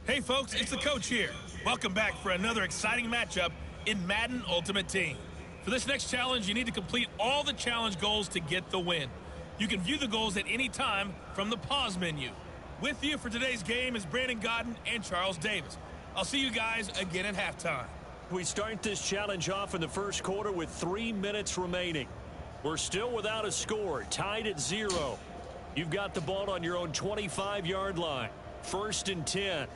Hey folks, it's the coach here. Welcome back for another exciting matchup in Madden Ultimate Team. For this next challenge, you need to complete all the challenge goals to get the win. You can view the goals at any time from the pause menu. With you for today's game is Brandon Godden and Charles Davis. I'll see you guys again at halftime. We start this challenge off in the first quarter with 3 minutes remaining. We're still without a score, tied at 0. You've got the ball on your own 25-yard line. 1st and 10.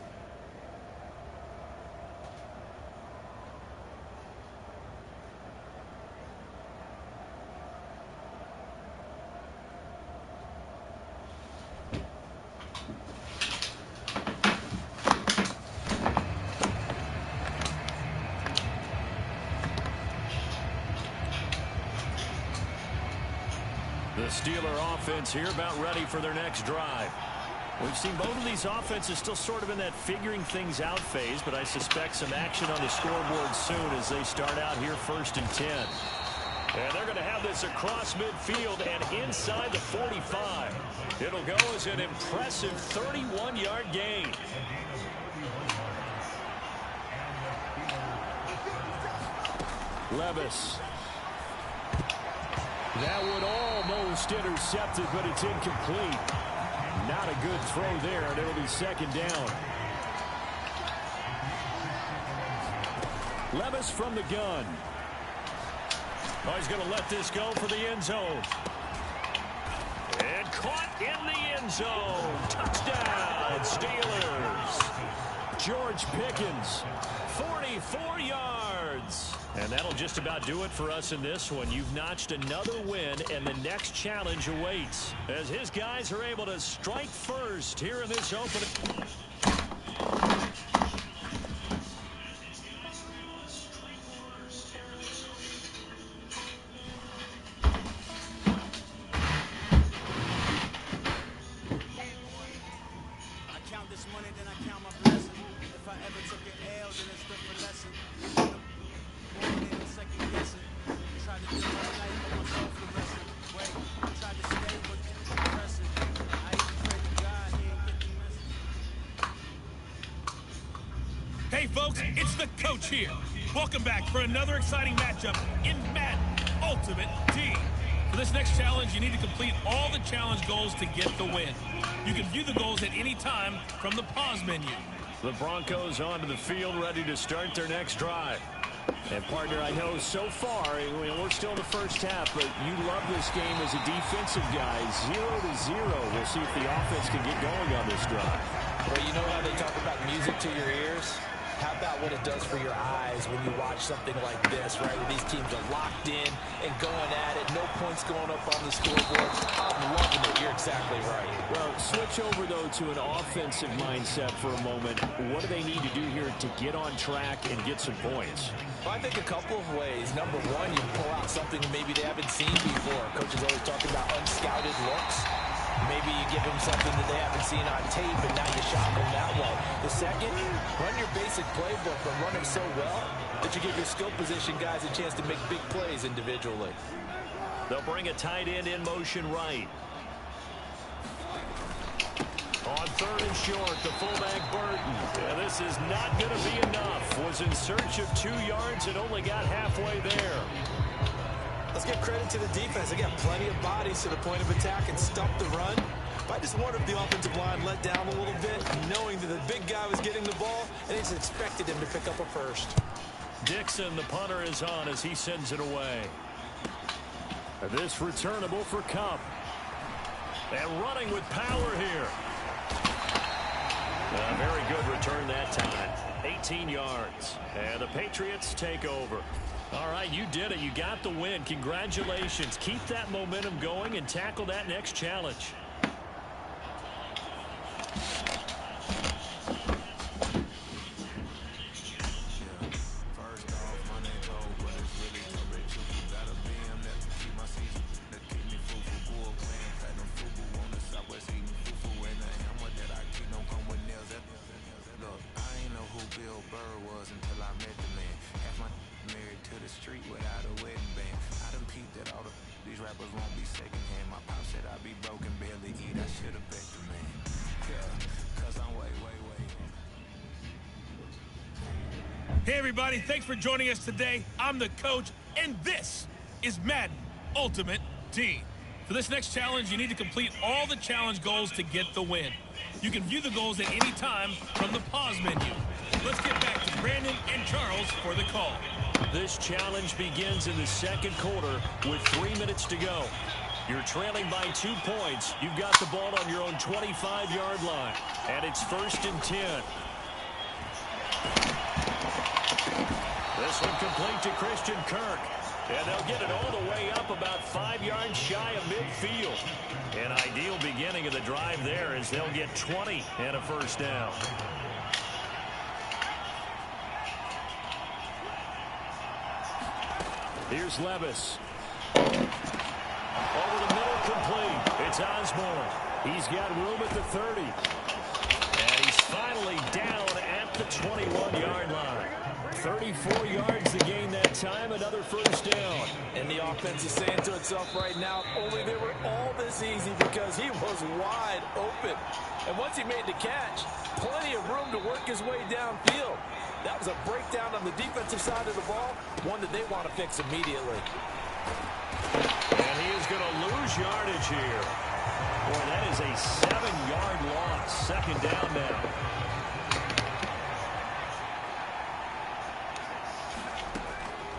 The Steeler offense here about ready for their next drive. We've seen both of these offenses still sort of in that figuring things out phase, but I suspect some action on the scoreboard soon as they start out here 1st and 10. And they're going to have this across midfield and inside the 45. It'll go as an impressive 31-yard gain. Levis. That would almost intercept it, but it's incomplete. Not a good throw there, and it'll be 2nd down. Levis from the gun. Oh, he's going to let this go for the end zone. And caught in the end zone. Touchdown, Steelers. George Pickens, 44 yards. And that'll just about do it for us in this one. You've notched another win, and the next challenge awaits as his guys are able to strike first here in this opening. I count this money, then I count my blessings. If I ever took an L, then it's the for lesson. Hey folks, it's the coach here. Welcome back for another exciting matchup in Madden Ultimate Team. For this next challenge, you need to complete all the challenge goals to get the win. You can view the goals at any time from the pause menu. The Broncos onto the field, ready to start their next drive. And partner, I know so far, we're still in the first half, but you love this game as a defensive guy. 0-0. We'll see if the offense can get going on this drive. Well, you know how they talk about music to your ears? How about what it does for your eyes when you watch something like this, right? Where these teams are locked in and going at it. No points going up on the scoreboard. I'm loving it. You're exactly right. Well, switch over, though, to an offensive mindset for a moment. What do they need to do here to get on track and get some points? Well, I think a couple of ways. Number one, you pull out something maybe they haven't seen before. Coach is always talking about unscouted looks. Maybe you give them something that they haven't seen on tape, and now you shock them that way. The second, run your basic playbook, but run it so well that you give your skill position guys a chance to make big plays individually. They'll bring a tight end in motion right. On 3rd and short, the fullback Burton. Yeah, this is not going to be enough. Was in search of 2 yards and only got halfway there. Let's give credit to the defense. They got plenty of bodies to the point of attack and stop the run. But I just wonder if the offensive line let down a little bit, knowing that the big guy was getting the ball, and they just expected him to pick up a first. Dixon, the punter, is on as he sends it away. This returnable for Kupp. And running with power here. A very good return that time. 18 yards. And the Patriots take over. All right, you did it. You got the win. Congratulations. Keep that momentum going and tackle that next challenge. These rappers won't be secondhand. My pop said I'd be broken, barely Hey, everybody. Thanks for joining us today. I'm the coach, and this is Madden Ultimate Team. For this next challenge, you need to complete all the challenge goals to get the win. You can view the goals at any time from the pause menu. Let's get back to Brandon and Charles for the call. This challenge begins in the second quarter with 3 minutes to go. You're trailing by 2 points. You've got the ball on your own 25-yard line, and it's 1st and 10. This one complete to Christian Kirk. And they'll get it all the way up about 5 yards shy of midfield. An ideal beginning of the drive there as they'll get 20 and a first down. Here's Levis. Over the middle, complete. It's Osborne. He's got room at the 30. And he's finally down at the 21-yard line. 34 yards to gain that time, another first down. And the offense is saying to itself right now, only they were all this easy because he was wide open. And once he made the catch, plenty of room to work his way downfield. That was a breakdown on the defensive side of the ball, one that they want to fix immediately. And he is going to lose yardage here. Boy, that is a 7-yard loss. Second down now.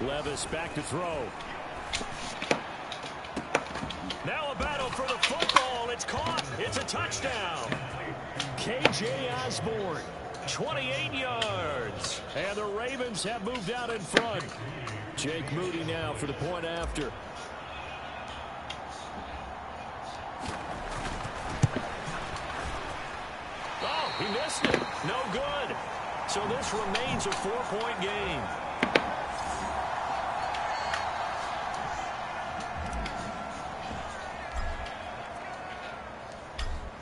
Levis back to throw. Now a battle for the football. It's caught. It's a touchdown. K.J. Osborne, 28 yards. And the Ravens have moved out in front. Jake Moody now for the point after. Oh, he missed it. No good. So this remains a 4-point game.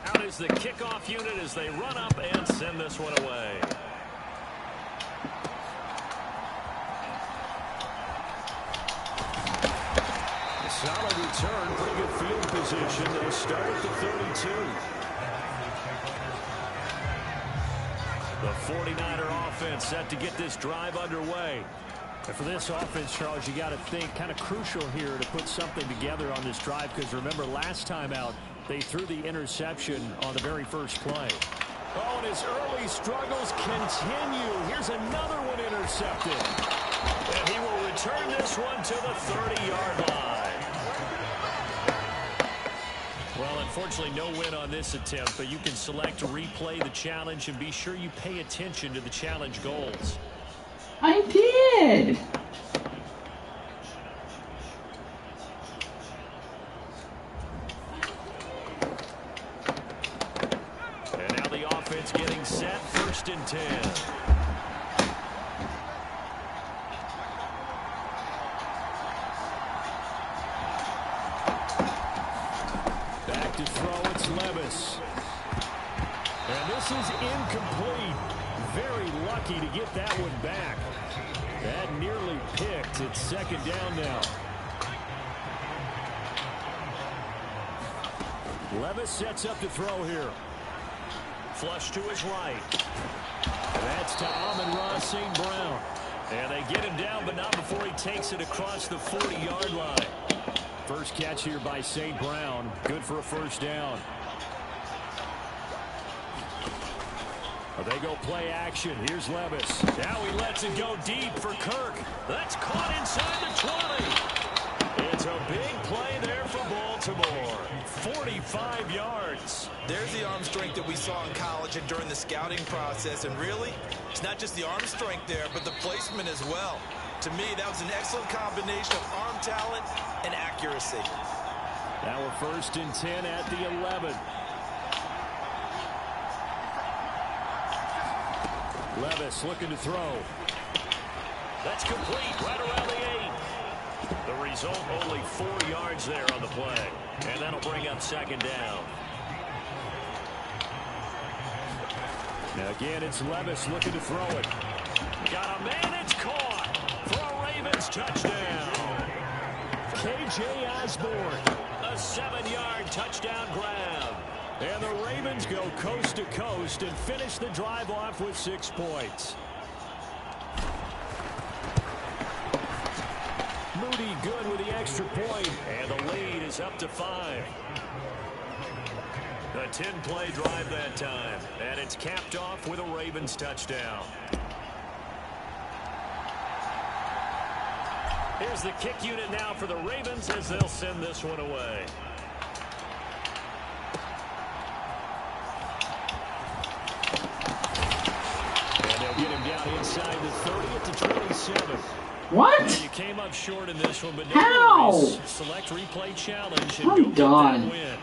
Out is the kickoff unit as they run up and send this one away. Solid return, pretty good field position. They'll start at the 32. The 49er offense set to get this drive underway. And for this offense, Charles, you got to think kind of crucial here to put something together on this drive, because remember last time out, they threw the interception on the very first play. Oh, and his early struggles continue. Here's another one intercepted. And he will return this one to the 30-yard line. Well, unfortunately, no win on this attempt, but you can select to replay the challenge and be sure you pay attention to the challenge goals. I did. And now the offense getting set, 1st and 10. Back to throw, it's Levis. And this is incomplete. Very lucky to get that one back. That nearly picked. It's 2nd down now. Levis sets up to throw here. Flush to his right. That's to Amon-Ra St. Brown. And they get him down, but not before he takes it across the 40-yard line. First catch here by St. Brown. Good for a first down. They go play action. Here's Levis. Now he lets it go deep for Kirk. That's caught inside the 20. It's a big play there for Baltimore. 45 yards. There's the arm strength that we saw in college and during the scouting process. And really, it's not just the arm strength there, but the placement as well. To me, that was an excellent combination of arm talent and accuracy. Now we're 1st and 10 at the 11. Levis looking to throw. That's complete right around the 8. The result, only 4 yards there on the play. And that'll bring up 2nd down. Now again, it's Levis looking to throw it. Got a man, it's caught for a Ravens touchdown. K.J. Osborne, a 7-yard touchdown grab. And the Ravens go coast to coast and finish the drive off with 6 points. Moody good with the extra point, and the lead is up to 5. A 10-play drive that time, and it's capped off with a Ravens touchdown. Here's the kick unit now for the Ravens as they'll send this one away. And they'll get him down inside the 30 at the 27. What? You came up short in this one, but no How? worries. Select replay challenge and I'm go done. get that win.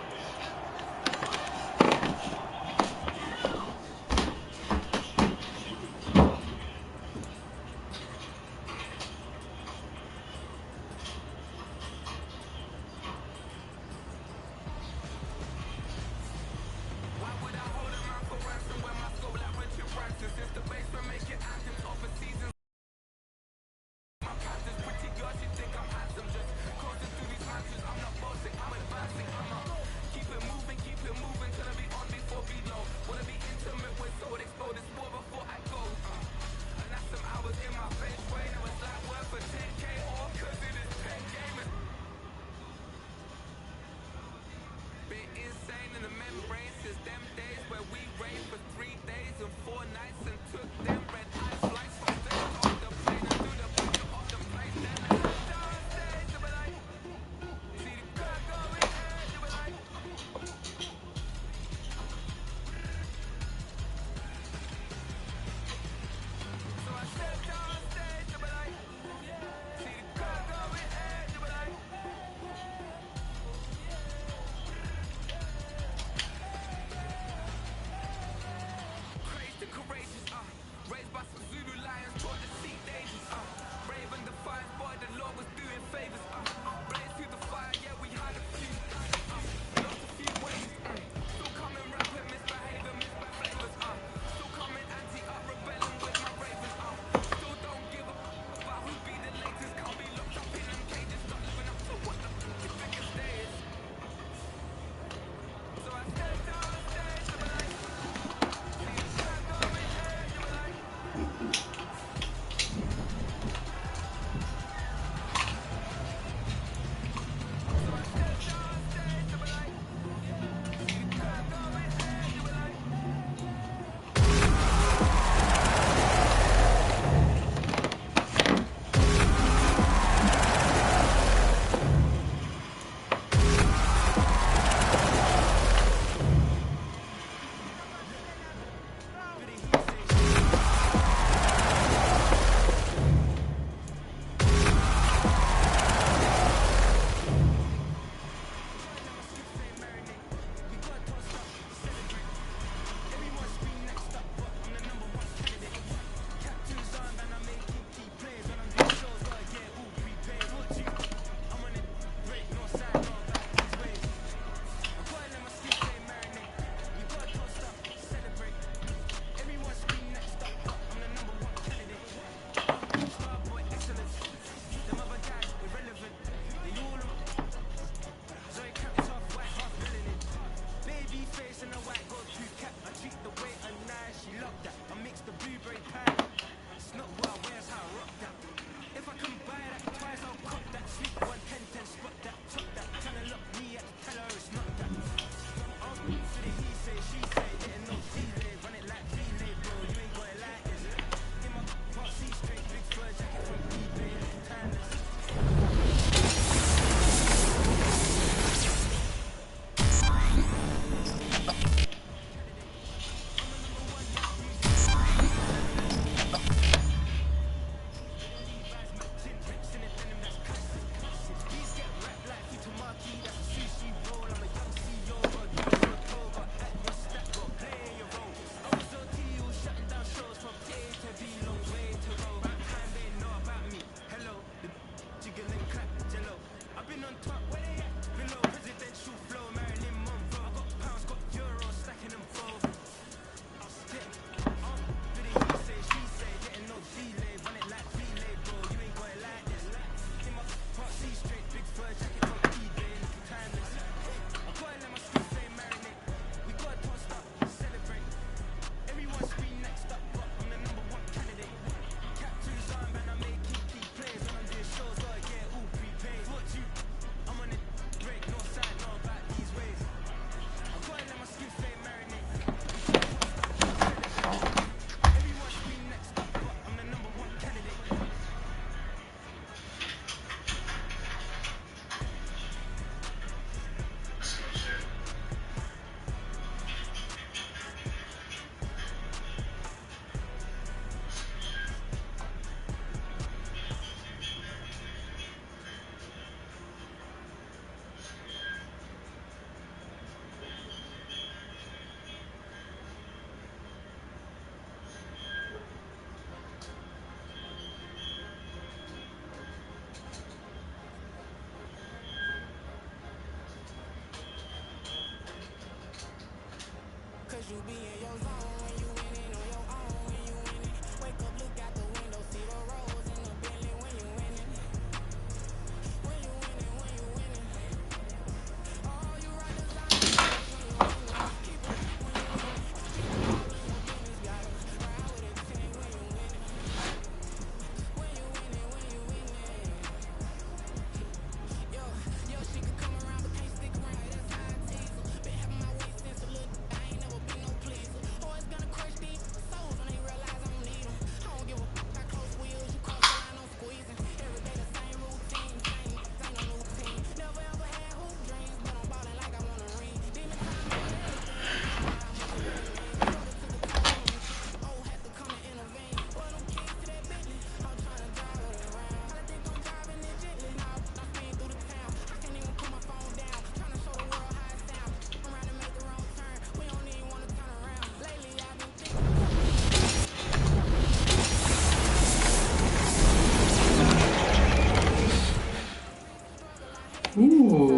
Ooh.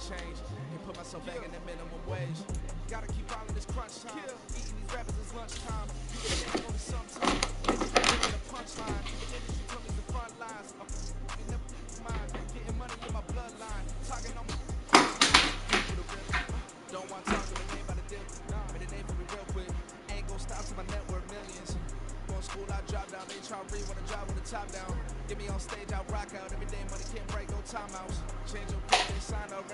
change and put myself back in the minimum wage. Gotta keep all of this crunch time. Eating these rappers is lunchtime. You can get on me sometime. Niggas give me the punchline. The industry took me the front lines. I'm never mind. Getting money in my bloodline. Talking on my don't want to talk to the name by the dip. Made a name for me real quick. Ain't gon' stop till my net worth millions. Going to school, I drop down. They try to read when I drop with the top down. Get me on stage, I rock out. Every day money can't break, no timeouts. Change your code, they sign up.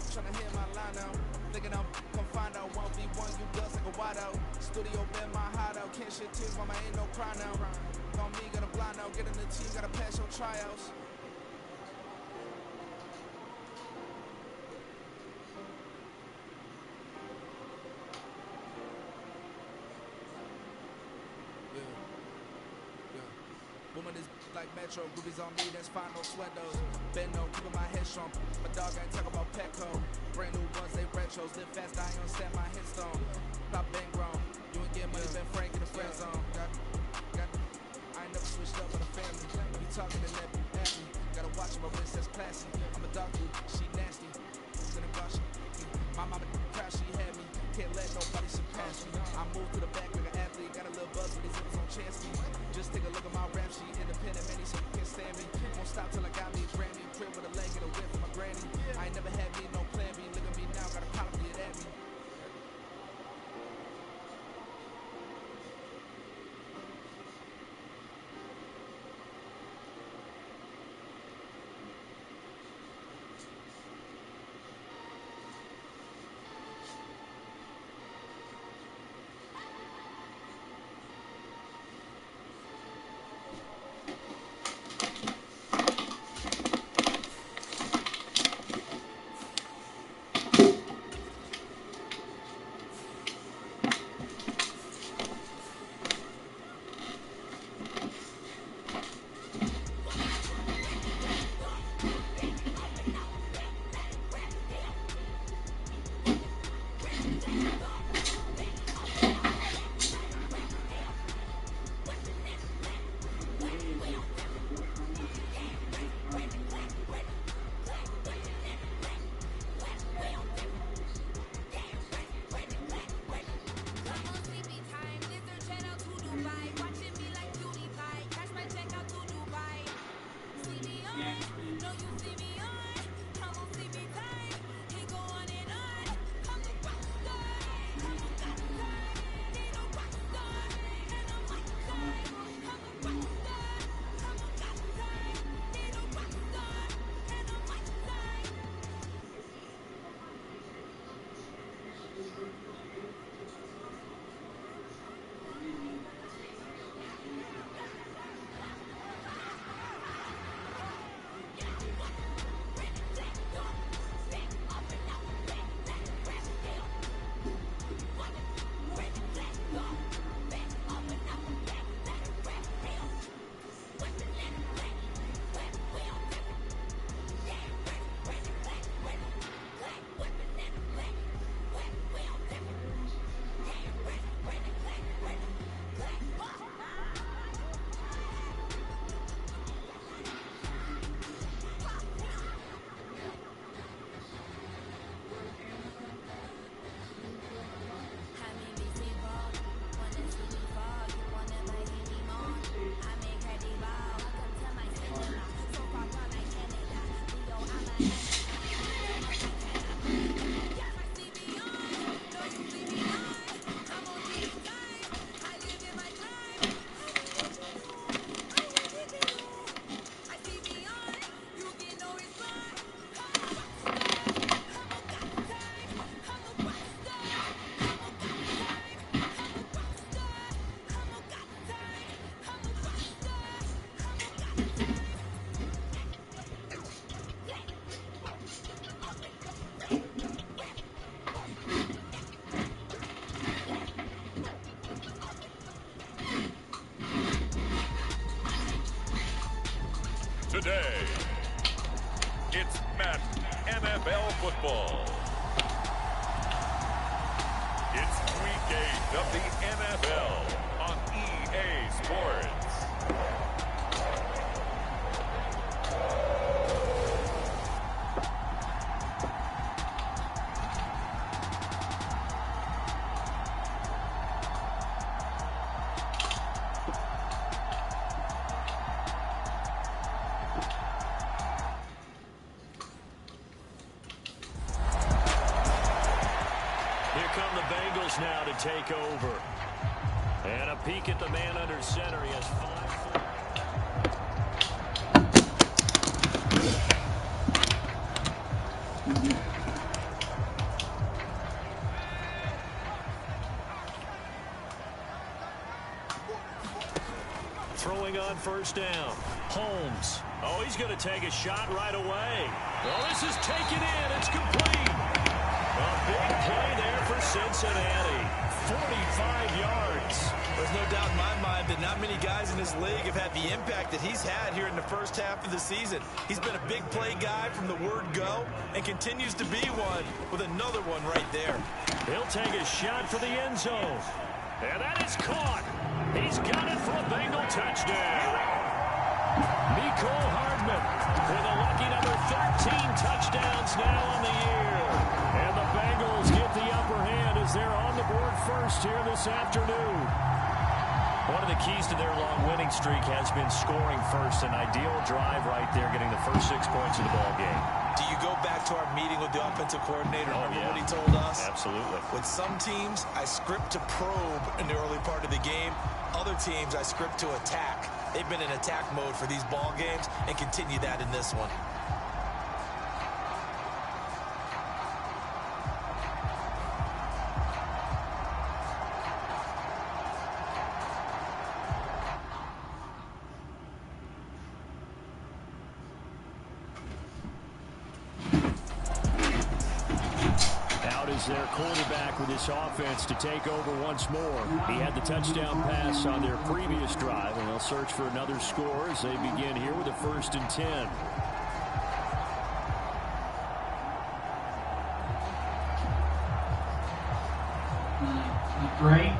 Tryna hear my line out. Thinking I'm gon' find out 1v1, you dust like a wide out. Studio been my hideout. Can't shit tears, mama ain't no cry now. On me, gotta blind out. Get in the team, gotta pass your tryouts. Woman is like Metro, groupies on me, that's fine, no sweat those. Bendo, keeping my head strong. My dog ain't talking about Petco. Brand new ones, they retros. Live fast, I ain't on set my headstone. Stop been grown. You ain't getting money, been Frank in the friend zone. I ain't never switched up with a family. You talking to that nasty. Gotta watch my wrist, that's classy. I'm a dog dude, she nasty. In the brush. My mama proud she had me. Can't let nobody surpass me. I moved to the back like an athlete. Got a little buzz with these hips on chance me. Just take a look at my rap sheet. Independent, many so you can't stand me. Won't stop till I got me a Grammy. Crib with a leg and a whip for my granny. I ain't never had me no plan B. Look at me now, got a problem get at me. Today, it's Madden NFL football. It's Week 8 of the NFL on EA Sports. Now to take over. And a peek at the man under center. He has 5. Throwing on first down. Holmes. Oh, he's going to take a shot right away. Well, this is taken in. It's complete. A big play there for Cincinnati. 45 yards. There's no doubt in my mind that not many guys in this league have had the impact that he's had here in the first half of the season. He's been a big play guy from the word go and continues to be one with another one right there. He'll take a shot for the end zone. And that is caught. He's got it for a Bengal touchdown. Mecole Hardman with a lucky number 13 touchdowns now on the year. And the Bengals get the upper hand as they're on the board first here this afternoon. One of the keys to their long winning streak has been scoring first. An ideal drive right there, getting the first 6 points of the ball game. Do you go back to our meeting with the offensive coordinator? Remember what he told us? Absolutely. With some teams, I script to probe in the early part of the game. Other teams, I script to attack. They've been in attack mode for these ball games and continue that in this one. Their quarterback with this offense to take over once more. He had the touchdown pass on their previous drive, and they'll search for another score as they begin here with a 1st and 10. Great.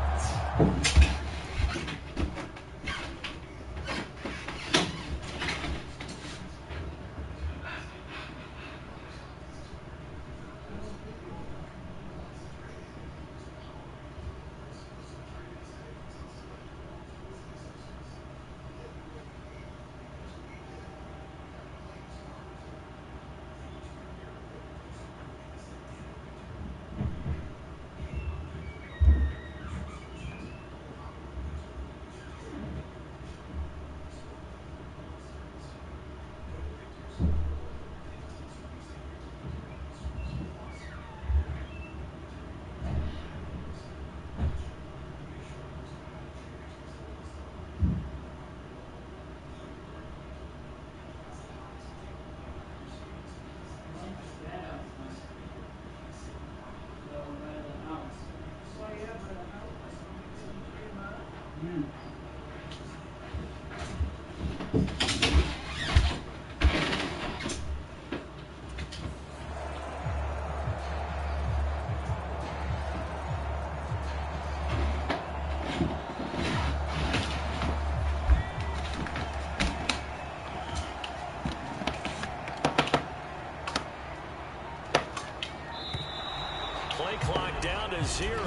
Play clock down to 0,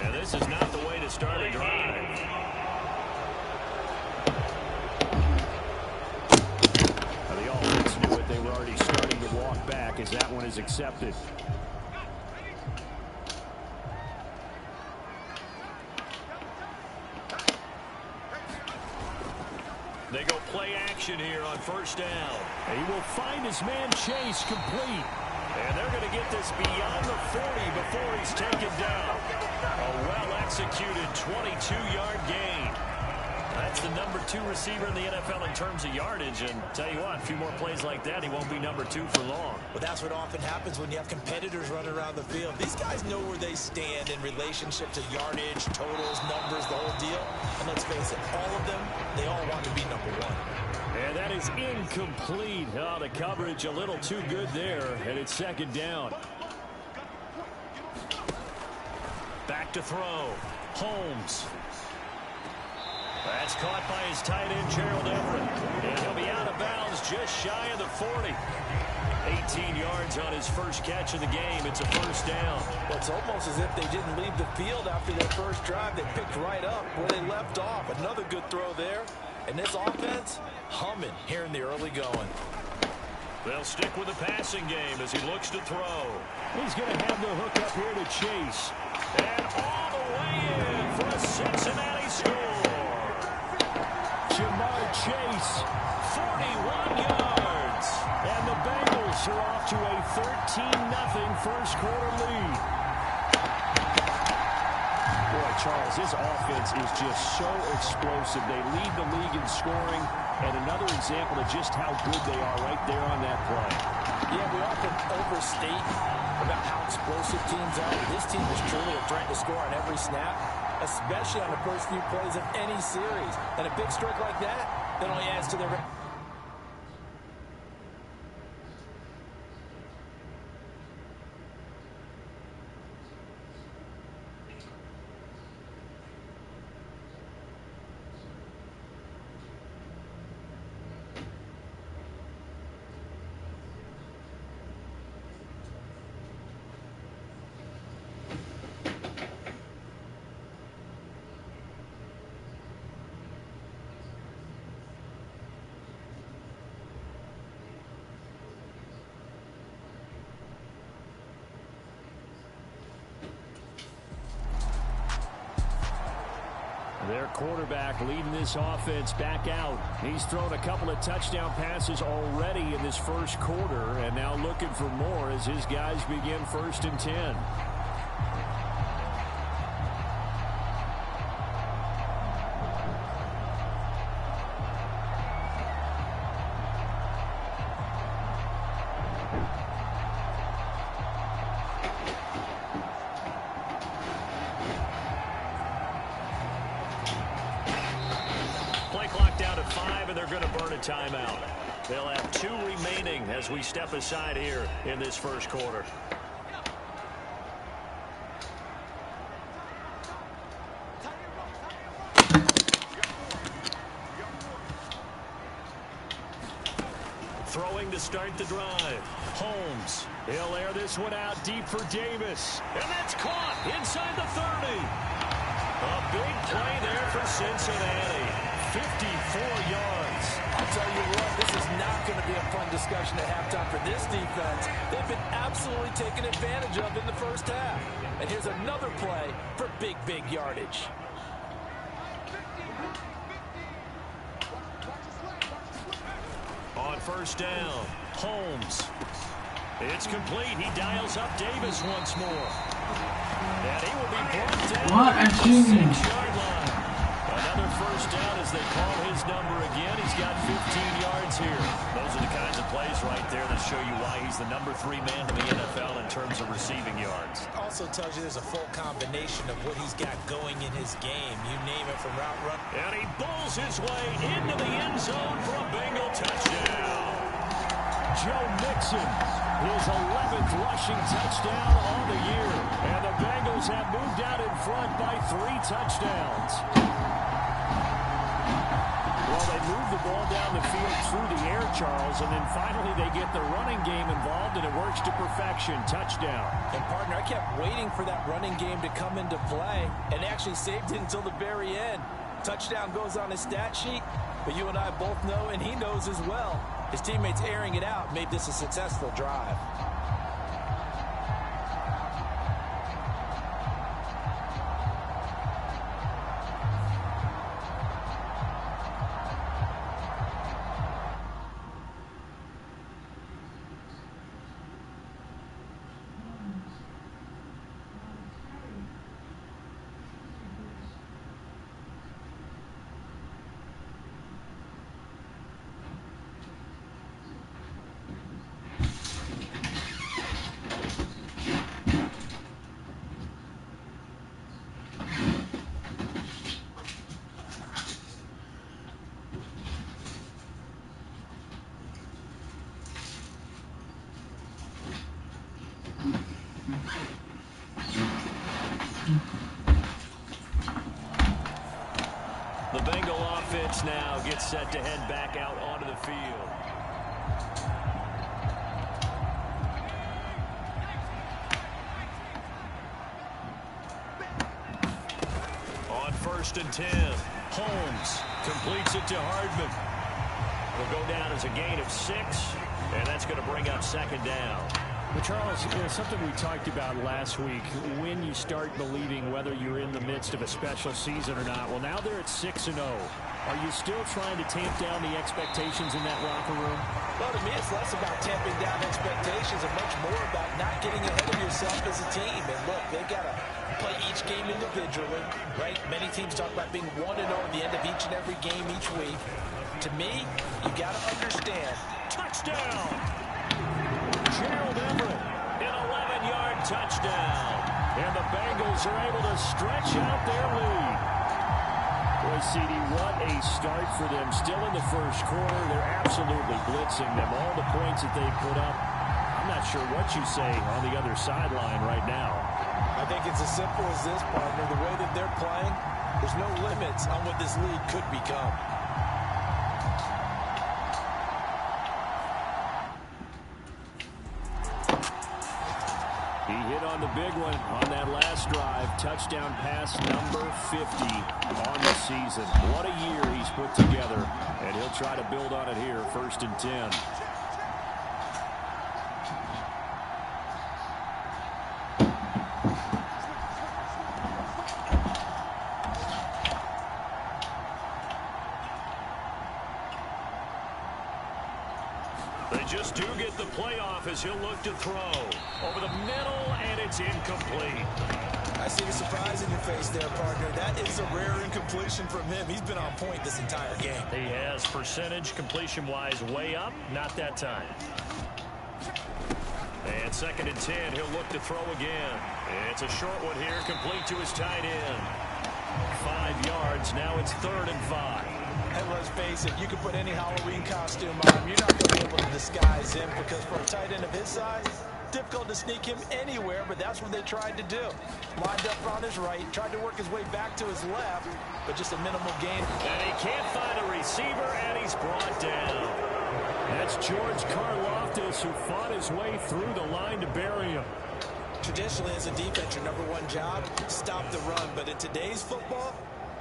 and this is not the way to start a drive. The offense knew it. They were already starting to walk back as that one is accepted. They go play action here on 1st down. He will find his man Chase complete. And they're going to get this beyond the 40 before he's taken down. A well-executed 22-yard gain. That's the number 2 receiver in the NFL in terms of yardage. And tell you what, a few more plays like that, he won't be number 2 for long. Well, that's what often happens when you have competitors running around the field. These guys know where they stand in relationship to yardage, totals, numbers, the whole deal. And let's face it, all of them, they all want to be number 1. And that is incomplete. Oh, the coverage a little too good there, and it's 2nd down. Back to throw. Holmes. That's caught by his tight end, Gerald Everett. And he'll be out of bounds just shy of the 40. 18 yards on his first catch of the game. It's a 1st down. Well, it's almost as if they didn't leave the field after their first drive. They picked right up where they left off. Another good throw there. And this offense, humming here in the early going. They'll stick with the passing game as he looks to throw. He's going to have the hook up here to Chase. And all the way in for a Cincinnati score. Ja'Marr Chase, 41 yards. And the Bengals are off to a 13-0 first quarter lead. Boy, Charles, this offense is just so explosive. They lead the league in scoring, and another example of just how good they are right there on that play. Yeah, we often overstate about how explosive teams are. This team is truly a threat to score on every snap, especially on the first few plays of any series. And a big streak like that only adds to their... Their quarterback leading this offense back out. He's thrown a couple of touchdown passes already in this first quarter, and now looking for more as his guys begin 1st and 10. Timeout. They'll have 2 remaining as we step aside here in this first quarter. Throwing to start the drive. Holmes. He'll air this one out deep for Davis. And that's caught inside the 30. A big play there for Cincinnati. 54 yards. I'll tell you what, this is not going to be a fun discussion at halftime for this defense. They've been absolutely taken advantage of in the first half. And here's another play for big yardage. On 1st down, Holmes. It's complete. He dials up Davis once more. And he will be brought down. What a genius. 6-yard line. Another 1st down as they call his number again. He's got 15 yards here. Those are the kinds of plays right there that show you why he's the number 3 man in the NFL in terms of receiving yards. Also tells you there's a full combination of what he's got going in his game. You name it, from route run. And he bowls his way into the end zone for a Bengal touchdown. Joe Mixon, his 11th rushing touchdown on the year. And the Bengals have moved out in front by 3 touchdowns. Well, they move the ball down the field through the air, Charles, and then finally they get the running game involved, and it works to perfection. Touchdown. And, partner, I kept waiting for that running game to come into play, and actually saved it until the very end. Touchdown goes on his stat sheet, but you and I both know, and he knows as well, his teammates airing it out made this a successful drive. The Bengal offense now gets set to head back out onto the field. On 1st and 10, Holmes completes it to Hardman. Will go down as a gain of 6, and that's going to bring up 2nd down. Well, Charles, something we talked about last week, when you start believing whether you're in the midst of a special season or not. Well, now they're at 6-0. Are you still trying to tamp down the expectations in that locker room? Well, to me, it's less about tamping down expectations and much more about not getting ahead of yourself as a team. And look, they got to play each game individually, right? Many teams talk about being 1-0 at the end of each and every game each week. To me, you got to understand. Touchdown! Gerald Everett, an 11-yard touchdown. And the Bengals are able to stretch out their lead. Boy, CD, what a start for them. Still in the first quarter, they're absolutely blitzing them. All the points that they put up, I'm not sure what you say on the other sideline right now. I think it's as simple as this, partner. The way that they're playing, there's no limits on what this league could become. He hit on the big one on that last drive. Touchdown pass number 50 on the season. What a year he's put together. And he'll try to build on it here, 1st and 10. do get the playoff as he'll look to throw. Over the middle, and it's incomplete. I see the surprise in your face there, partner. That is a rare incompletion from him. He's been on point this entire game. He has percentage completion-wise way up. Not that time. And 2nd and 10, he'll look to throw again. It's a short one here, complete to his tight end. 5 yards, now it's 3rd and 5. And let's face it, you can put any Halloween costume on him. You're not going to be able to disguise him because for a tight end of his size, difficult to sneak him anywhere, but that's what they tried to do. Lined up on his right, tried to work his way back to his left, but just a minimal gain. And he can't find a receiver, and he's brought down. That's George Karlaftis, who fought his way through the line to bury him. Traditionally, as a defense, your #1 job, stop the run. But in today's football,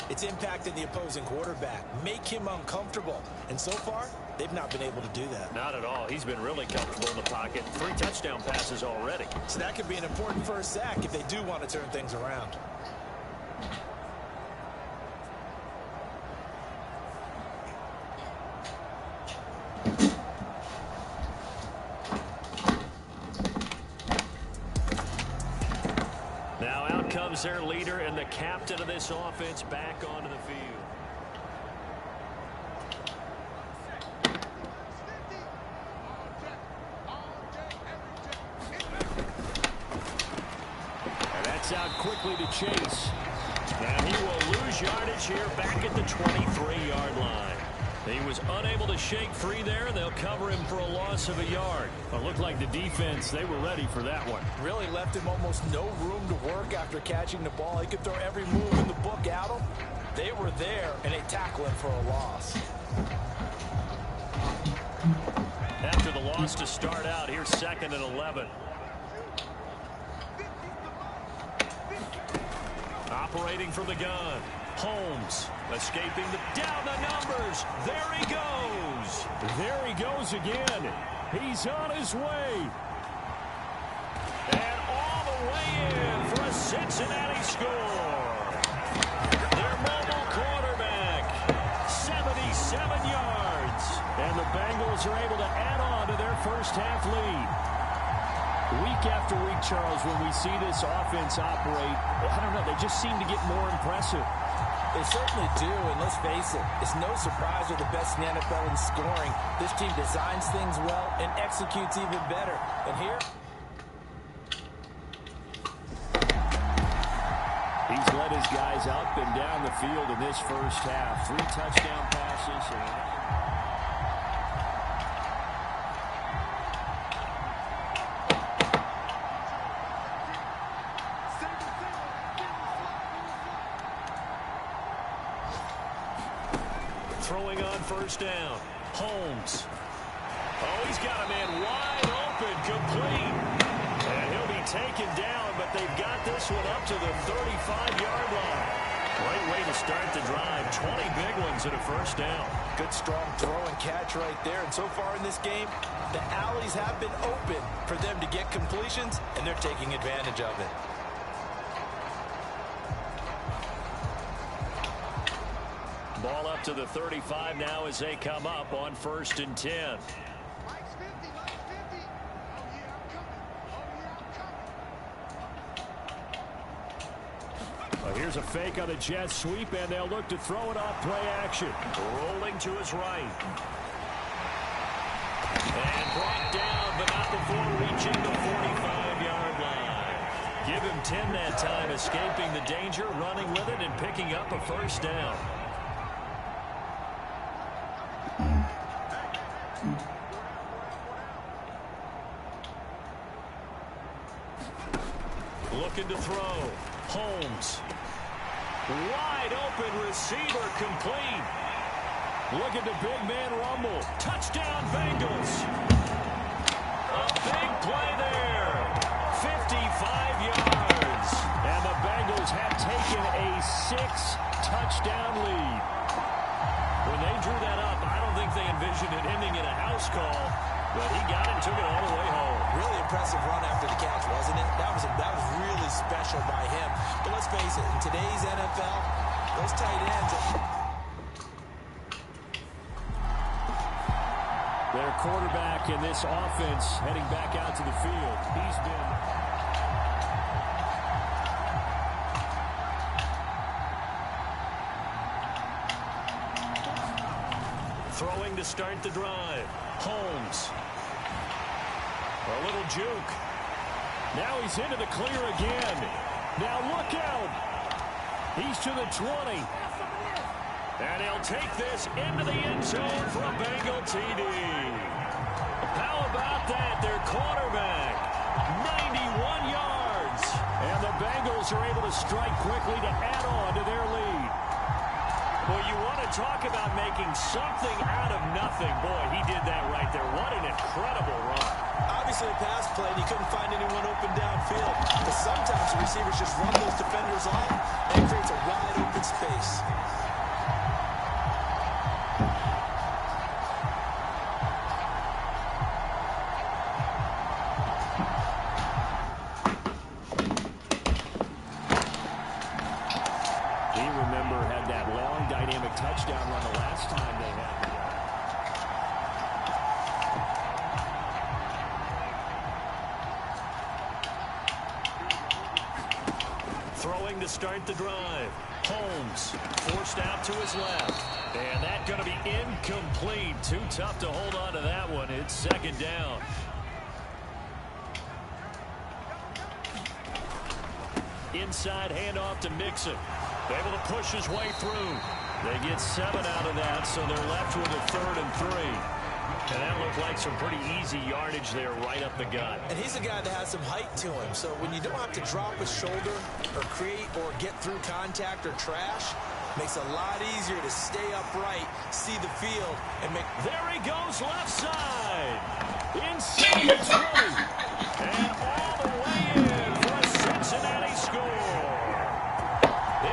it's impacting the opposing quarterback. Make him uncomfortable. And so far, they've not been able to do that. Not at all. He's been really comfortable in the pocket. 3 touchdown passes already. So that could be an important first sack if they do want to turn things around. Now out comes their leader and the captain of this offense back onto the field. And that's out quickly to Chase. And he will lose yardage here back at the 23-yard line. He was unable to shake free there. They'll cover him for a loss of a yard. Well, it looked like the defense, they were ready for that one. Really left him almost no room to work after catching the ball. He could throw every move in the book at him. They were there, and they tackle him for a loss. After the loss to start out, here's 2nd and 11. Operating from the gun. Holmes escaping down the numbers. There he goes. There he goes again. He's on his way. And all the way in for a Cincinnati score. Their mobile quarterback, 77 yards. And the Bengals are able to add on to their first half lead. Week after week, Charles, when we see this offense operate, I don't know, they just seem to get more impressive. They certainly do, and let's face it, it's no surprise they're the best in the NFL in scoring. This team designs things well and executes even better. And here, he's led his guys up and down the field in this first half. 3 touchdown passes. Throwing on first down. Holmes. Oh, he's got a man wide open, complete. And he'll be taken down, but they've got this one up to the 35-yard line. Great way to start the drive. 20 big ones and a first down. good strong throw and catch right there. And so far in this game, the alleys have been open for them to get completions, and they're taking advantage of it. Ball up to the 35 now as they come up on 1st and 10. Well, here's a fake on a jet sweep, and they'll look to throw it off play action. Rolling to his right. And brought down, but not before reaching the 45-yard line. Give him 10 that time, escaping the danger, running with it, and picking up a first down. Looking to throw. Holmes. Wide open receiver, complete. Look at the big man rumble. Touchdown Bengals. A big play there. 55 yards. And the Bengals have taken a 6-touchdown lead. When they drew that up, I don't think they envisioned it ending in a house call, but he got it and took it all the way home. Really impressive run after the catch, wasn't it? That was really special by him. But let's face it, in today's NFL, those tight ends Their quarterback in this offense heading back out to the field. He's been... Throwing to start the drive. Holmes. A little juke. Now he's into the clear again. Now look out. He's to the 20. And he'll take this into the end zone for a Bengal TD. How about that? Their quarterback, 91 yards. And the Bengals are able to strike quickly to add on to their lead. Well, you want to talk about making something out of nothing. Boy, he did that right there. What an incredible run. Obviously, a pass play, and he couldn't find anyone open downfield. But sometimes the receivers just run those defenders off, and it creates a wide open space. Touchdown run the last time they had Throwing to start the drive. Holmes forced out to his left. And that's going to be incomplete. Too tough to hold on to that one. It's second down. Inside handoff to Mixon. Able to push his way through. They get 7 out of that, so they're left with a 3rd and 3. And that looked like some pretty easy yardage there right up the gut. And he's a guy that has some height to him, so when you don't have to drop his shoulder or create or get through contact or trash, makes it a lot easier to stay upright, see the field, and make... There he goes left side. Inside the 20. And all the way in for a Cincinnati score.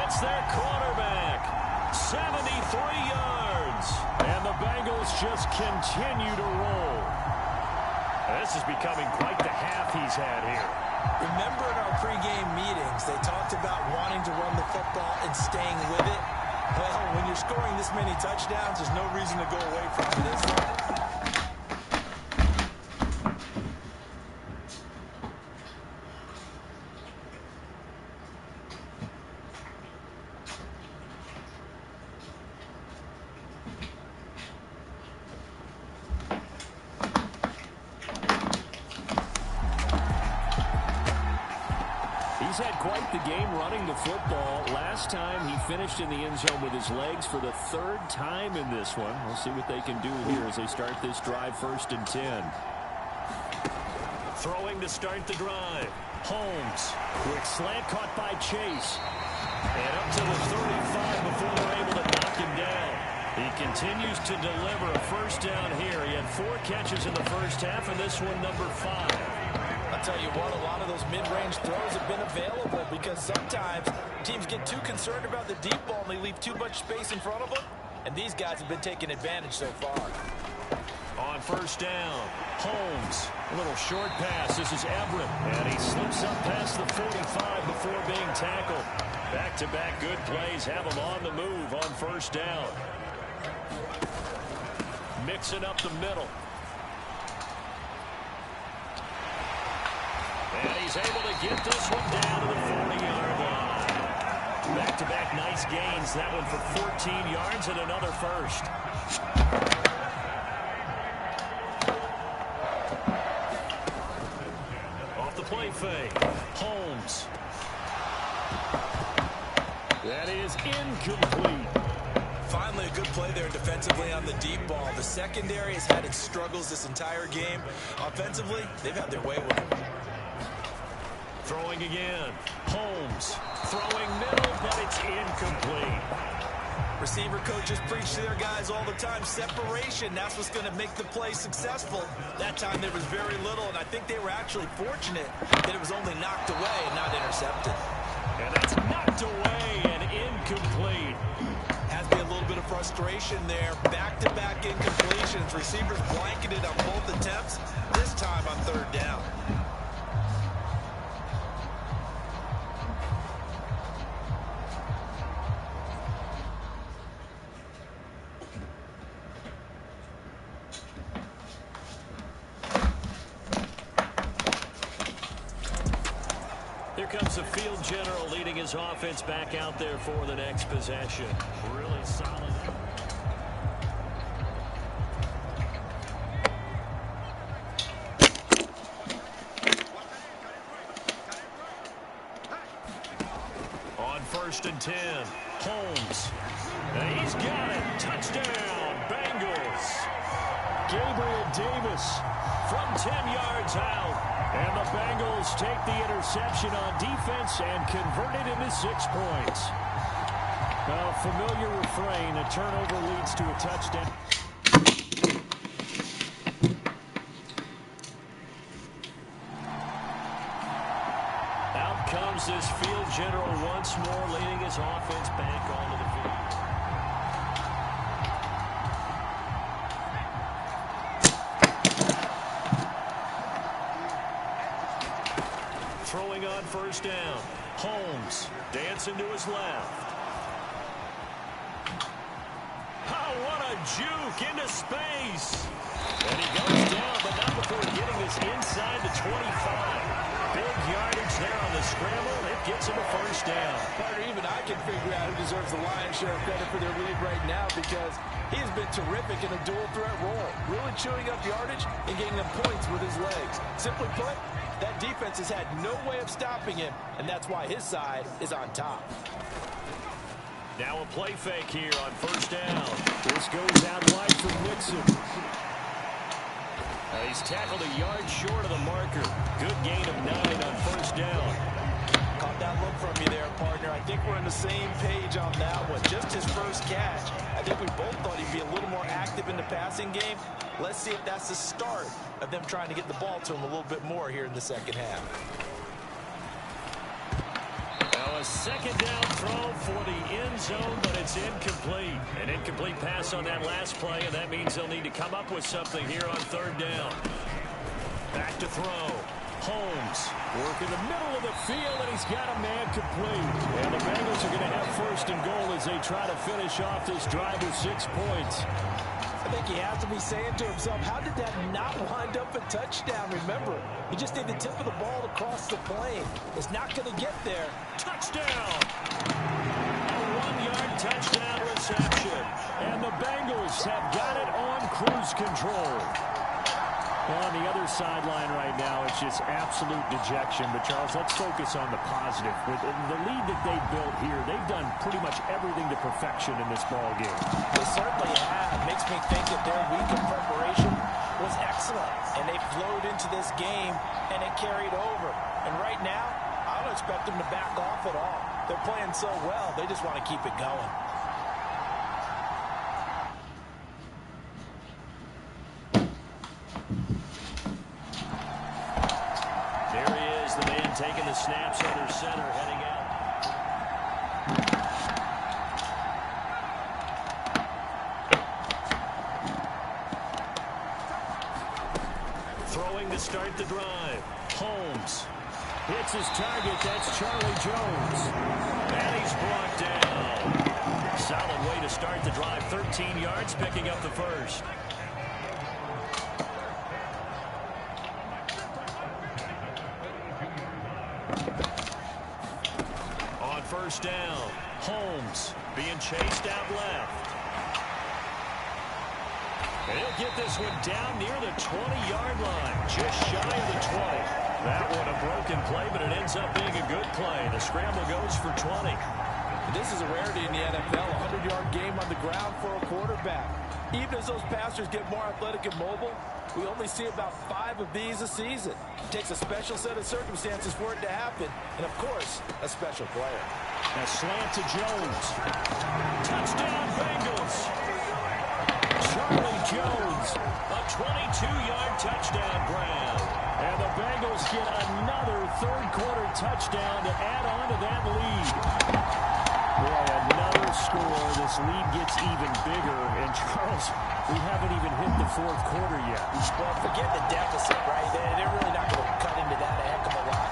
It's their quarterback. 73 yards. And the Bengals just continue to roll. This is becoming quite the half he's had here. Remember in our pregame meetings, they talked about wanting to run the football and staying with it. Well, when you're scoring this many touchdowns, there's no reason to go away from it, is there? He's had quite the game running the football. Last time he finished in the end zone with his legs for the 3rd time in this one. We'll see what they can do here as they start this drive 1st and 10. Throwing to start the drive. Holmes. Quick slant caught by Chase. And up to the 35 before they're able to knock him down. He continues to deliver a first down here. He had 4 catches in the first half, and this one number 5. I'll tell you what, a lot of those mid-range throws have been available because sometimes teams get too concerned about the deep ball and they leave too much space in front of them, and these guys have been taking advantage so far. On first down, Holmes. A little short pass. This is Everett. And he slips up past the 45 before being tackled. Back-to-back good plays have him on the move on first down. Mixing up the middle. And he's able to get this one down to the 40-yard line. Back-to-back nice gains. That one for 14 yards and another first. Off the play fake. Holmes. That is incomplete. Finally, a good play there defensively on the deep ball. The secondary has had its struggles this entire game. Offensively, they've had their way with it. Throwing again. Holmes. Throwing middle, but it's incomplete. Receiver coaches preach to their guys all the time. Separation, that's what's going to make the play successful. That time there was very little, and I think they were actually fortunate that it was only knocked away and not intercepted. And that's knocked away and incomplete. Has been a little bit of frustration there. Back-to-back incompletions. Receivers blanketed on both attempts, this time on 3rd down. Here comes the field general leading his offense back out there for the next possession. Really solid. On 1st and 10, Holmes. And he's got it. Touchdown, Bengals. Gabriel Davis from 10 yards out. And the Bengals take the interception on defense and convert it into 6 points. A familiar refrain, a turnover leads to a touchdown. Out comes this field general once more, leading his offense back onto the field. Throwing on 1st down. Holmes dancing to his left. Oh, what a juke into space. And he goes down, but not before getting this inside the 25. Big yardage there on the scramble. It gets him a 1st down. Partner, even I can figure out who deserves the lion's share of credit for their lead right now, because he has been terrific in a dual threat role, really chewing up yardage and getting them points with his legs. Simply put, that defense has had no way of stopping him, and that's why his side is on top. Now a play fake here on 1st down. This goes out wide for Mixon. He's tackled a yard short of the marker. Good gain of 9 on 1st down. Caught that look from you there, partner. I think we're on the same page on that one. Just his first catch. I think we both thought he'd be a little more active in the passing game. Let's see if that's the start of them trying to get the ball to him a little bit more here in the second half. Now a 2nd down throw for the end zone, but it's incomplete. An incomplete pass on that last play, and that means they'll need to come up with something here on 3rd down. Back to throw. Holmes working the middle of the field, and he's got a man complete. And the Bengals are going to have 1st and goal as they try to finish off this drive with 6 points. I think he has to be saying to himself, how did that not wind up a touchdown? Remember, he just did the tip of the ball across the plane. It's not going to get there. Touchdown! A 1-yard touchdown reception. And the Bengals have got it on cruise control. On the other sideline right now, it's just absolute dejection. But, Charles, let's focus on the positive. With the lead that they've built here, they've done pretty much everything to perfection in this ball game. They certainly have. Makes me think that their week of preparation was excellent. And they flowed into this game, and it carried over. And right now, I don't expect them to back off at all. They're playing so well, they just want to keep it going. Taking the snaps under center, heading out. Throwing to start the drive. Holmes hits his target. That's Charlie Jones. And he's brought down. Solid way to start the drive. 13 yards, picking up the 1st. On 1st down, Holmes being chased out left. And he'll get this one down near the 20-yard line, just shy of the 20. That one a broken play, but it ends up being a good play. The scramble goes for 20. This is a rarity in the NFL, a 100-yard game on the ground for a quarterback. Even as those passers get more athletic and mobile, we only see about 5 of these a season. It takes a special set of circumstances for it to happen, and of course, a special player. A slant to Jones. Touchdown, Bengals. Charlie Jones. A 22-yard touchdown grab. And the Bengals get another 3rd quarter touchdown to add on to that lead. Boy, another score. This lead gets even bigger. And Charles, we haven't even hit the 4th quarter yet. Well, forget the deficit, right? They're really not going to cut into that a heck of a lot.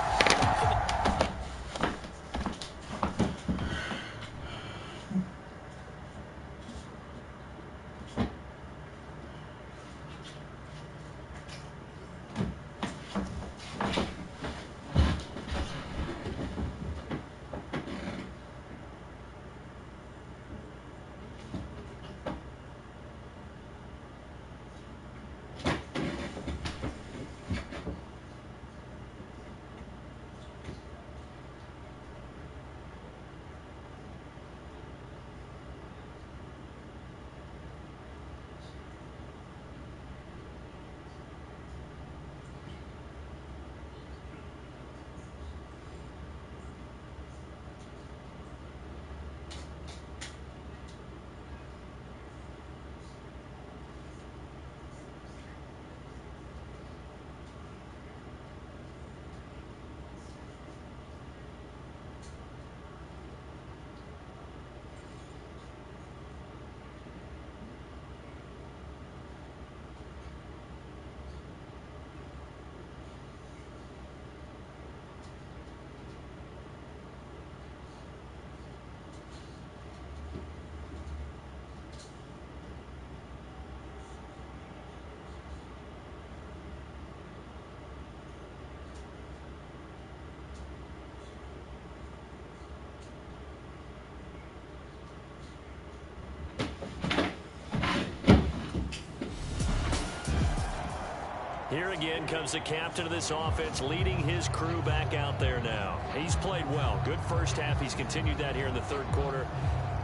here again comes the captain of this offense, leading his crew back out there now. He's played well. Good first half. He's continued that here in the third quarter.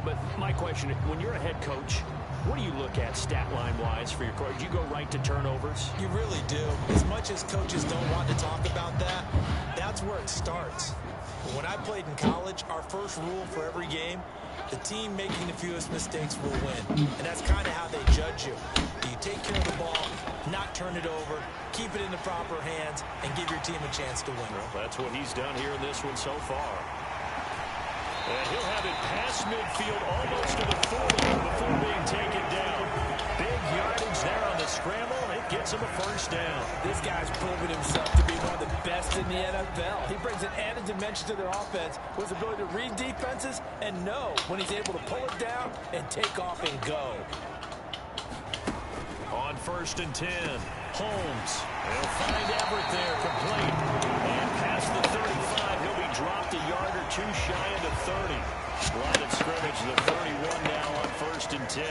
But my question, when you're a head coach, what do you look at stat line-wise for your coach? Do you go right to turnovers? You really do. As much as coaches don't want to talk about that, that's where it starts. When I played in college, our first rule for every game, the team making the fewest mistakes will win. And that's kind of how they judge you. Do you take care of the ball, not turn it over, keep it in the proper hands, and give your team a chance to win? Well, that's what he's done here in this one so far. And he'll have it past midfield almost to the 40 before being taken down. Big yardage there on the scramble. It gets him a first down. This guy's proven himself to be one of the best in the NFL. He brings an added dimension to their offense with his ability to read defenses and know when he's able to pull it down and take off and go. On 1st and 10, Holmes. He'll find Everett there, complete. And past the 35, he'll be dropped a yard or two shy of the 30. Line of scrimmage, the 31 now on 1st and 10.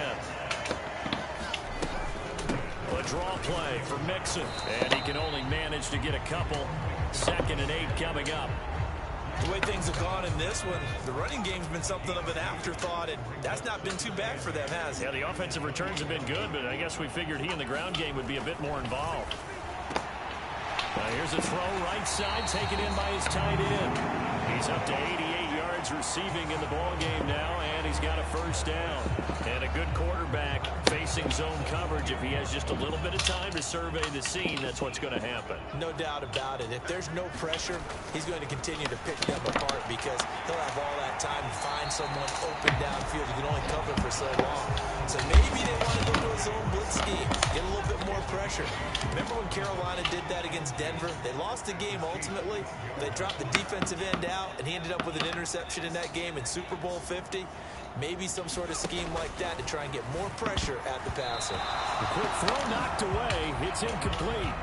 A draw play for Mixon. And he can only manage to get a couple. 2nd and 8 coming up. The way things have gone in this one, the running game's been something of an afterthought, and that's not been too bad for them, has it? Yeah, the offensive returns have been good, but I guess we figured he in the ground game would be a bit more involved. Here's a throw right side, taken in by his tight end. He's up to 88 yards receiving in the ball game now, and he's got a first down. And a good quarterback facing zone coverage. If he has just a little bit of time to survey the scene, that's what's going to happen. No doubt about it. If there's no pressure, he's going to continue to pick them apart because he'll have all that time to find someone open downfield. He can only cover for so long. So maybe they want to go to a zone blitz scheme, get a little bit more pressure. Remember when Carolina did that against Denver? They lost the game ultimately. They dropped the defensive end out, and he ended up with an interception in that game in Super Bowl 50. Maybe some sort of scheme like that to try and get more pressure at the passer. The quick throw knocked away. It's incomplete.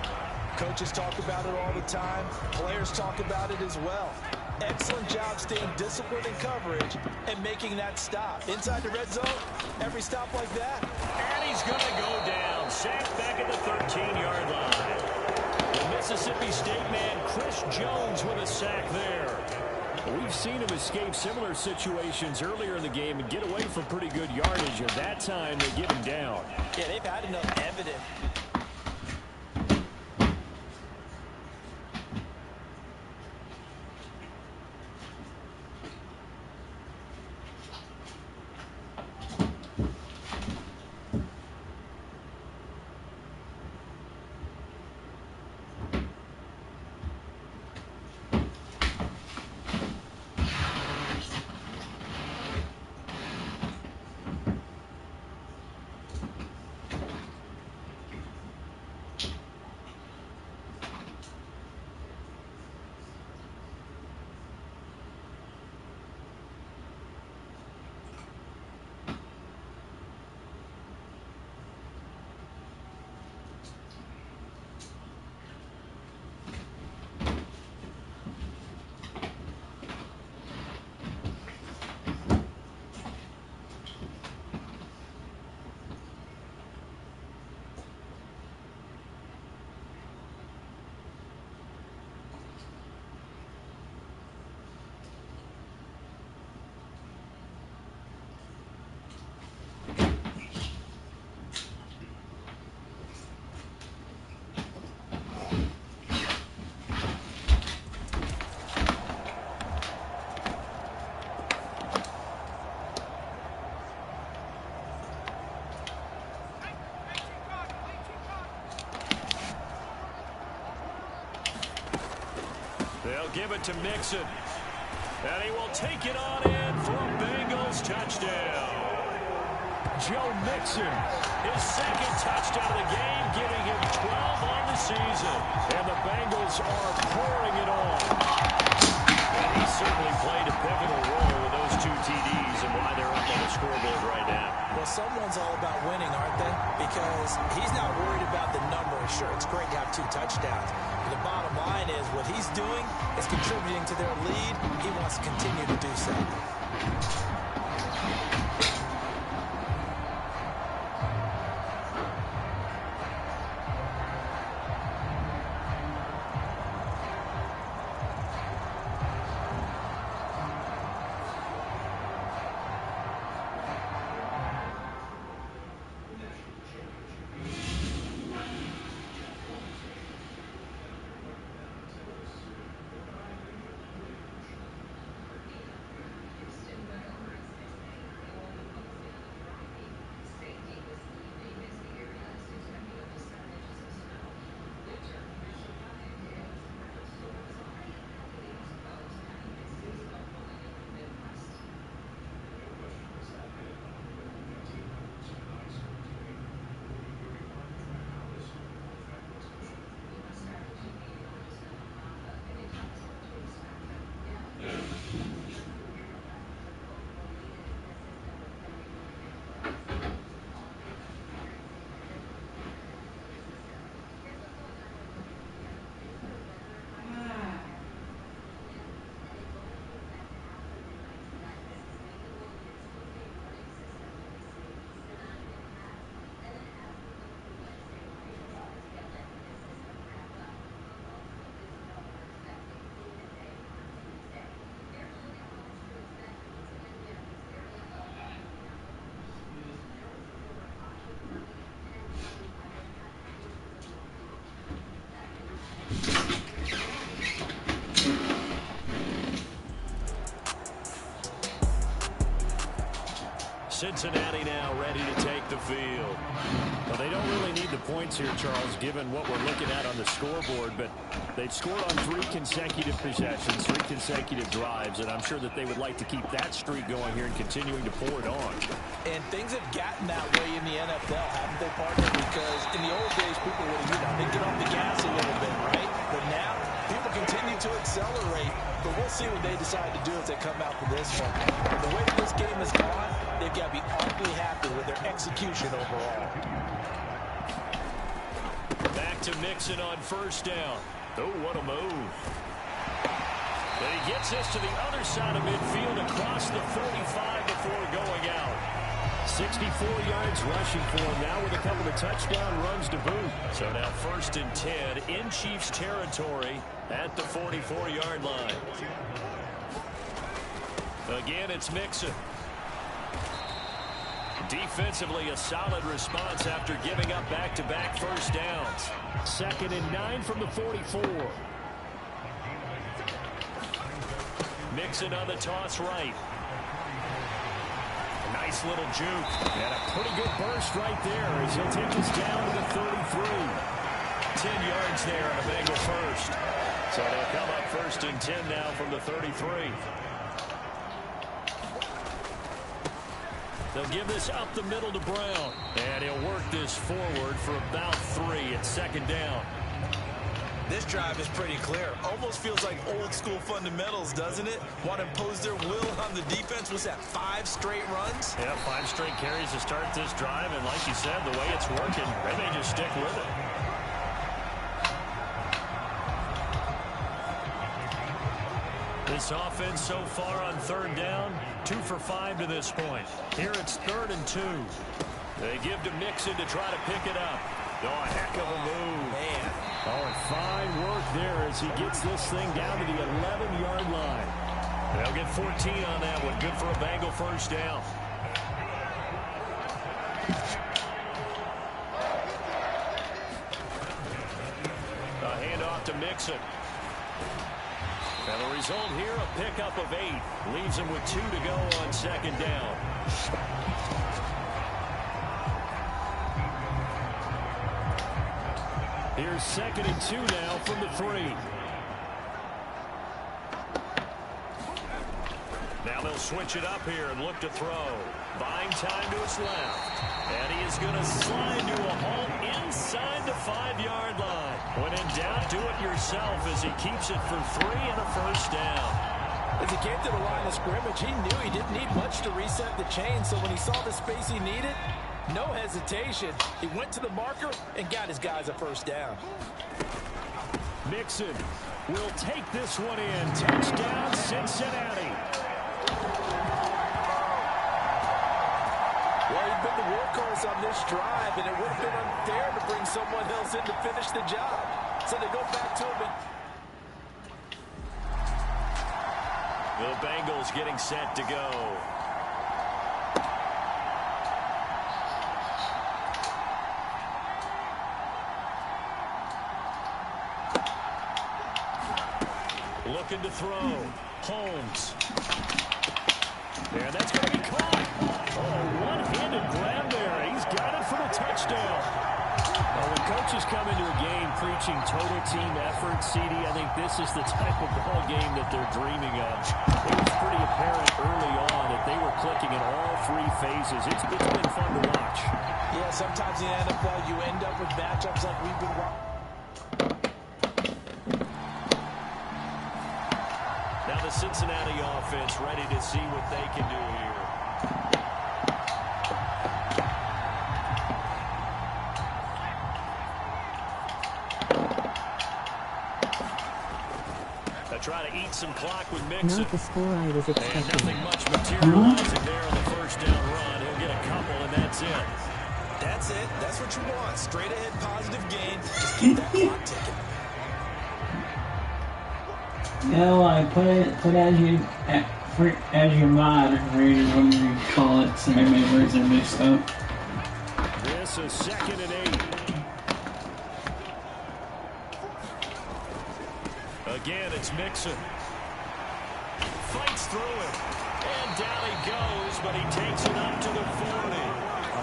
Coaches talk about it all the time. Players talk about it as well. Excellent job staying disciplined in coverage and making that stop. Inside the red zone, every stop like that. And he's going to go down. Sacked back at the 13-yard line. The Mississippi State man, Chris Jones, with a sack there. We've seen him escape similar situations earlier in the game and get away from pretty good yardage, and that time they get him down. Yeah, they've had enough evidence. They'll give it to Mixon. And he will take it on in for a Bengals touchdown. Joe Mixon, his second touchdown of the game, giving him 12 on the season. And the Bengals are pouring it on. And he certainly played a pivotal role with those 2 TDs and why they're up on the scoreboard right now. Well, someone's all about winning, aren't they? Because he's not worried about the number. Sure, it's great to have 2 touchdowns. But the bottom line is what he's doing is contributing to their lead. He wants to continue to do so. Cincinnati now ready to take the field. Well, they don't really need the points here, Charles, given what we're looking at on the scoreboard, but they've scored on 3 consecutive possessions, 3 consecutive drives, and I'm sure that they would like to keep that streak going here and continuing to pour it on. And things have gotten that way in the NFL, haven't they, partner? Because in the old days, people would, they'd get off the gas a little bit, right? But now, people continue to accelerate, but we'll see what they decide to do as they come out for this one. But the way that this game has gone, they've got to be awfully happy with their execution overall. Back to Mixon on first down. Oh, what a move. And he gets this to the other side of midfield across the 45 before going out. 64 yards rushing for him now with a couple of touchdown runs to boot. So now 1st and 10 in Chiefs territory at the 44-yard line. Again, it's Mixon. Defensively, a solid response after giving up back-to-back first downs. 2nd and 9 from the 44. Mixon on the toss right. A nice little juke. And a pretty good burst right there as he'll take us down to the 33. 10 yards there on a Bengal first. So they'll come up 1st and 10 now from the 33. They'll give this up the middle to Brown. And he'll work this forward for about 3 at 2nd down. This drive is pretty clear. Almost feels like old school fundamentals, doesn't it? Want to impose their will on the defense. Was that 5 straight runs? Yeah, 5 straight carries to start this drive. And like you said, the way it's working, they may just stick with it. This offense so far on 3rd down, 2 for 5 to this point. Here it's 3rd and 2. They give to Mixon to try to pick it up. Oh, a heck of a move. Man. Oh, and fine work there as he gets this thing down to the 11-yard line. They'll get 14 on that one. Good for a Bengal first down. A handoff to Mixon. And the result here, a pickup of 8. Leaves him with 2 to go on 2nd down. Here's 2nd and 2 now from the 3. Now they'll switch it up here and look to throw. Buying time to his left. And he is going to slide to a halt inside the 5-yard line. When in doubt, do it yourself as he keeps it for 3 and a first down. As he came to the line of scrimmage, he knew he didn't need much to reset the chain. So when he saw the space he needed, no hesitation. He went to the marker and got his guys a first down. Mixon will take this one in. Touchdown, Cincinnati. Well, he'd been the workhorse on this drive, and it would have been unfair to bring someone else in to finish the job. So they go back to him. The Bengals getting set to go. Looking to throw. Holmes. And that's going to be caught. Oh, one-handed grab there. He's got it for the touchdown. Well, when coaches come into a game preaching total team effort, CD, I think this is the type of ball game that they're dreaming of. It was pretty apparent early on that they were clicking in all 3 phases. It's been fun to watch. Yeah, sometimes in the NFL you end up with matchups like we've been watching. Now the Cincinnati offense ready to see what they can do here. They try to eat some clock with Mixon. Not the score I was expecting. And nothing much materializing there on the first down run. He'll get a couple, and that's it. That's it. That's what you want. Straight ahead positive gain. Just keep that clock ticking. No, I put as your mod, or whatever you call it, so maybe my words are mixed up. This is 2nd and 8. Again, it's Mixon. fights through it. And down he goes, but he takes it up to the 40.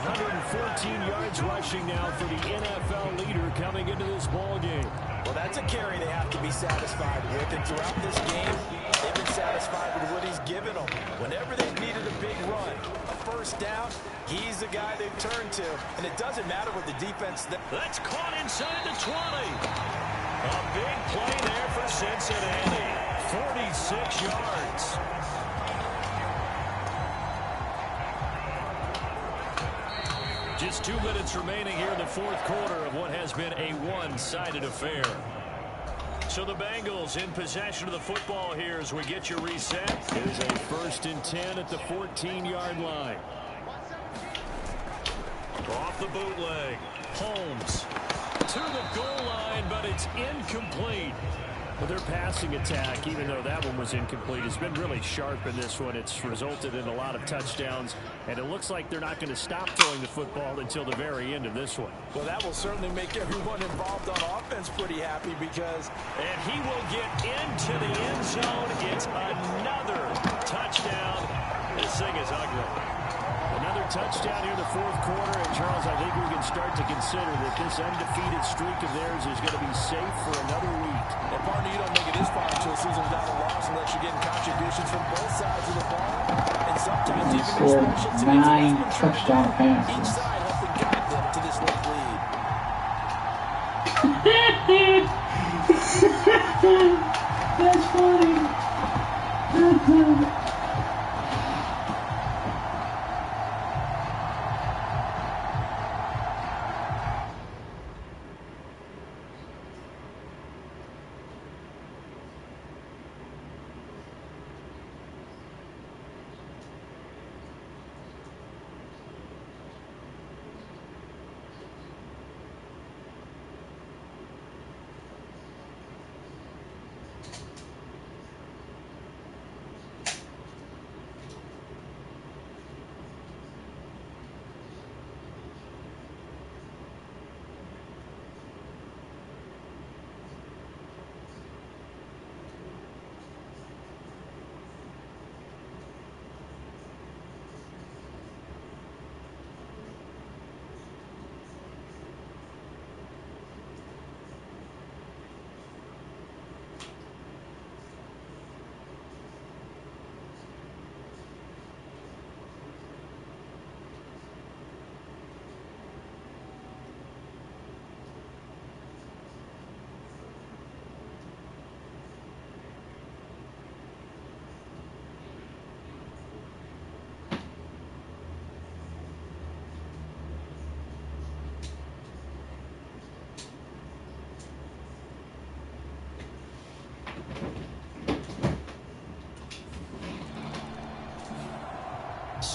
114 yards rushing now for the NFL leader coming into this ball game. Well, that's a carry they have to be satisfied with. And throughout this game, they've been satisfied with what he's given them. Whenever they've needed a big run, a first down, he's the guy they've turned to. And it doesn't matter what the defense... That's caught inside the 20. A big play there for Cincinnati. 46 yards. Just 2 minutes remaining here in the fourth quarter of what has been a one-sided affair. So the Bengals in possession of the football here as we get you reset. It is a 1st and 10 at the 14-yard line. Off the bootleg. Holmes to the goal line, but it's incomplete. Well, their passing attack, even though that one was incomplete, has been really sharp in this one. It's resulted in a lot of touchdowns, and it looks like they're not going to stop throwing the football until the very end of this one. Well, that will certainly make everyone involved on offense pretty happy because... And he will get into the end zone. It's another touchdown. This thing is ugly. Another touchdown here in the fourth quarter. And, Charles, I think we can start to consider that this undefeated streak of theirs is going to be safe for another week. And, partner, you don't make it this far into a season without a loss unless you're getting contributions from both sides of the ball. And sometimes even scored 9 touchdown passes. Each side helping guide them to this late lead. That's funny.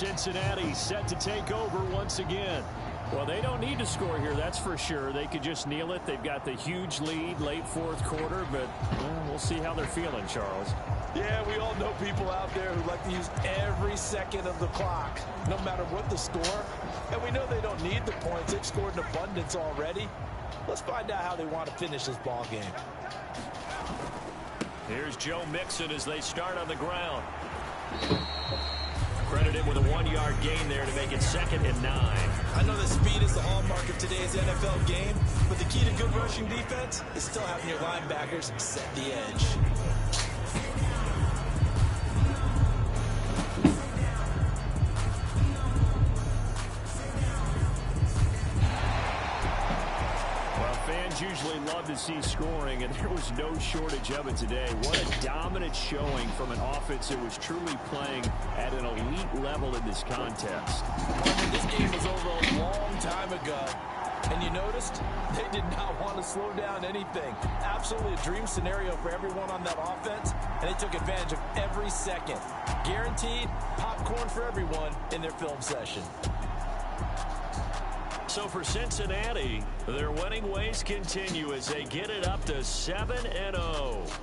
Cincinnati set to take over once again. Well, they don't need to score here, that's for sure. They could just kneel it. They've got the huge lead late fourth quarter, but we'll see how they're feeling, Charles. Yeah, we all know people out there who like to use every second of the clock, no matter what the score. And we know they don't need the points. They've scored in abundance already. Let's find out how they want to finish this ball game. Here's Joe Mixon as they start on the ground. Credited with a 1-yard gain there to make it 2nd and 9. I know that speed is the hallmark of today's NFL game, but the key to good rushing defense is still having your linebackers set the edge. Usually love to see scoring, and there was no shortage of it today. What a dominant showing from an offense that was truly playing at an elite level in this contest. This game was over a long time ago, and you noticed they did not want to slow down anything. Absolutely a dream scenario for everyone on that offense, and they took advantage of every second. Guaranteed popcorn for everyone in their film session. So for Cincinnati, their winning ways continue as they get it up to 7-0.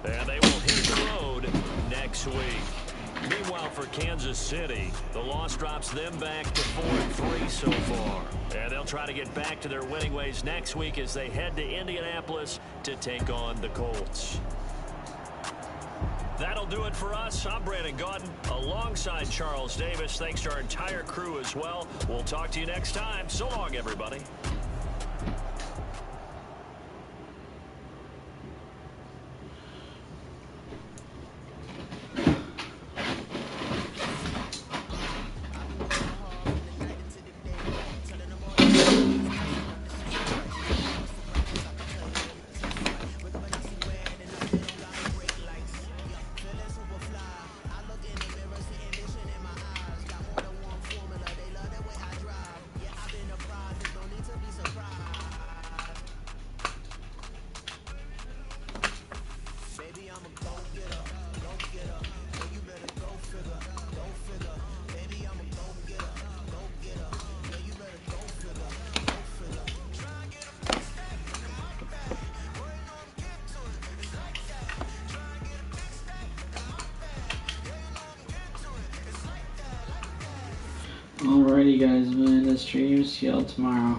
And they will hit the road next week. Meanwhile, for Kansas City, the loss drops them back to 4-3 so far. And they'll try to get back to their winning ways next week as they head to Indianapolis to take on the Colts. That'll do it for us. I'm Brandon Gaudin alongside Charles Davis. Thanks to our entire crew as well. We'll talk to you next time. So long, everybody. Alrighty guys, man, the stream. See y'all tomorrow.